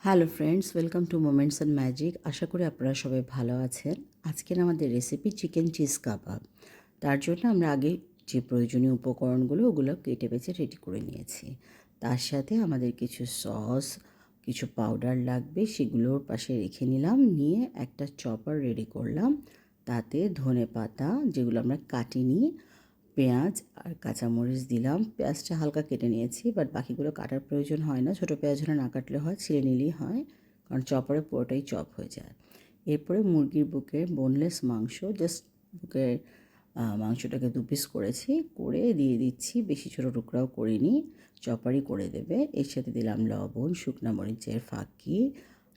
Hello friends, welcome to moments and magic. আশা করি আপনারা সবাই ভালো আছেন। আজকের আমাদের রেসিপি চিকেন চিজ কাবাব। তার জন্য আমরা আগে যে প্রয়োজনীয় উপকরণগুলো ওগুলো কেটে বেছে রেডি করে নিয়েছি। তার সাথে আমাদের কিছু সস, কিছু পাউডার লাগবে, সেগুলোর পাশে রেখে নিলাম। নিয়ে একটা চপার রেডি করলাম। তাতে ধনে পাতা, যেগুলো আমরা কাটিনি, পেঁয়াজ আর কাঁচামরিচ দিলাম। পেঁয়াজটা হালকা কেটে নিয়েছি, বাট বাকিগুলো কাটার প্রয়োজন হয় না। ছোটো পেঁয়াজ হলে না কাটলে হয়, ছিঁড়ে নিলেই হয়, কারণ চপারে পুরোটাই চপ হয়ে যায়। এরপরে মুরগির বুকের বোনলেস মাংস, জাস্ট বুকের মাংসটাকে 2 পিস করেছি, করে দিয়ে দিচ্ছি। বেশি ছোটো টুকরাও করিনি, চপারই করে দেবে। এর সাথে দিলাম লবণ, শুকনা মরিচের ফাঁকি,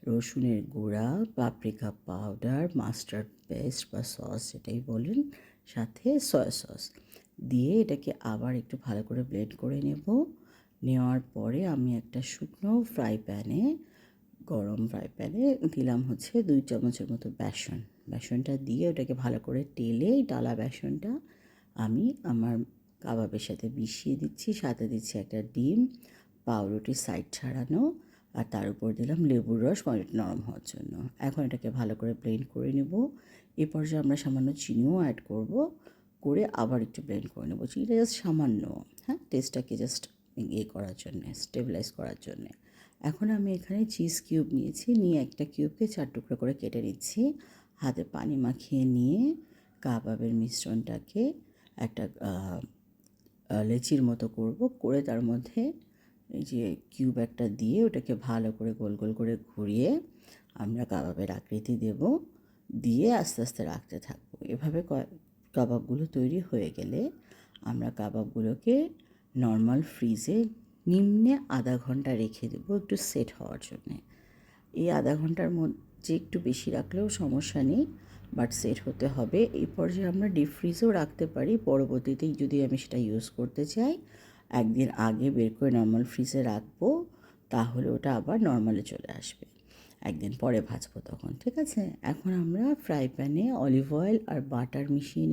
রসুনের গুঁড়া, পাপরিকা পাউডার, মাস্টার্ড পেস্ট বা সস যেটাই বলেন, সাথে সয়া সস দিয়ে এটাকে আবার একটু ভালো করে ব্লেন্ড করে নেওয়ার পরে আমি একটা শুকনো গরম ফ্রাই প্যানে দিলাম 2 চামচের মতো বেসনটা দিয়ে ওটাকে ভালো করে টেলে ডালা বেসনটা আমি আমার কাবাবের সাথে মিশিয়ে দিচ্ছি। সাথে দিচ্ছি একটা ডিম, পাউরুটির সাইড ছাড়ানো, আর তার উপর দিলাম লেবুর রস অনেকটা নরম হওয়ার জন্য। এখন এটাকে ভালো করে ব্লেন্ড করে নেব। এ পর্যায়ে আমরা সামান্য চিনিও অ্যাড করে আবার একটু ব্লেন্ড করে নেব। চিনিটা জাস্ট সামান্য, টেস্টটাকে জাস্ট করার জন্যে, স্টেবিলাইজ করার জন্যে। এখন আমি এখানে চিজ কিউব নিয়ে একটা কিউবকে 4 টুকরো করে কেটে নিচ্ছি। হাতে পানি মাখিয়ে নিয়ে কাবাবের মিশ্রণটাকে একটা লেচির মতো করে তার মধ্যে এই যে কিউব একটা দিয়ে ওটাকে ভালো করে গোল গোল করে ঘুরিয়ে আমরা কাবাবের আকৃতি দেব, দিয়ে আস্তে আস্তে রাখতে থাকবো। এভাবে কাবাবগুলো তৈরি হয়ে গেলে আমরা কাবাবগুলোকে নর্মাল ফ্রিজে নিম্নে আধা ঘন্টা রেখে দেবো একটু সেট হওয়ার জন্যে। এই আধা ঘন্টার মধ্যে একটু বেশি রাখলেও সমস্যা নেই, বাট সেট হতে হবে। এই পর্যায়ে আমরা ডিপ ফ্রিজেও রাখতে পারি। পরবর্তীতে যদি আমি সেটা ইউজ করতে চাই, একদিন আগে বের করে নর্মাল ফ্রিজে রাখবো, তাহলে ওটা আবার নর্মালে চলে আসবে। একদিন পরে ভাজবো তখন, ঠিক আছে? এখন আমরা ফ্রাই প্যানে অলিভ অয়েল আর বাটার মিশিয়ে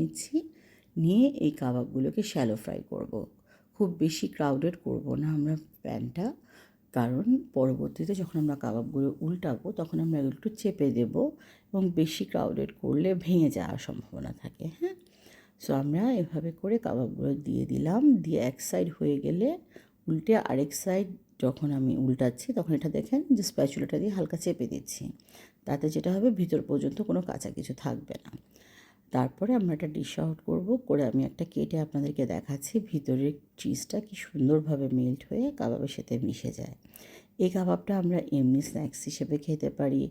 নিয়ে এই কাবাবগুলোকে শ্যালো ফ্রাই করব। খুব বেশি ক্রাউডেড করব না আমরা প্যানটা, কারণ পরবর্তীতে যখন আমরা কাবাবগুলো উল্টাবো তখন আমরা এগুলো একটু চেপে দেবো, এবং বেশি ক্রাউডেড করলে ভেঙে যাওয়ার সম্ভাবনা থাকে। সো আমরা এভাবে করে কাবাবগুলো দিয়ে দিলাম। দিয়ে এক সাইড হয়ে গেলে উল্টে আরেক সাইড যখন আমি উল্টাচ্ছি তখন এটা দেখেন যে স্প্যাচুলাটা দিয়ে হালকা চেপে দিচ্ছি। তাতে যেটা হবে, ভিতর পর্যন্ত কোনো কাঁচা কিছু থাকবে না। তারপরে আমরা একটা ডিশ আউট করে আমি একটা কেটে আপনাদেরকে দেখাচ্ছি ভিতরের চিজটা কি সুন্দরভাবে মেল্ট হয়ে কাবাবের সাথে মিশে যায়। এই কাবাবটা আমরা এমনি স্ন্যাক্স হিসেবে খেতে পারি,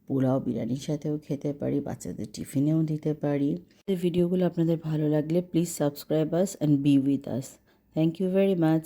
পোলাও বিরিয়ানির সাথেও খেতে পারি, বাচ্চাদের টিফিনেও দিতে পারি। এই ভিডিওগুলো আপনাদের ভালো লাগলে please subscribe us and be with us. Thank you very much.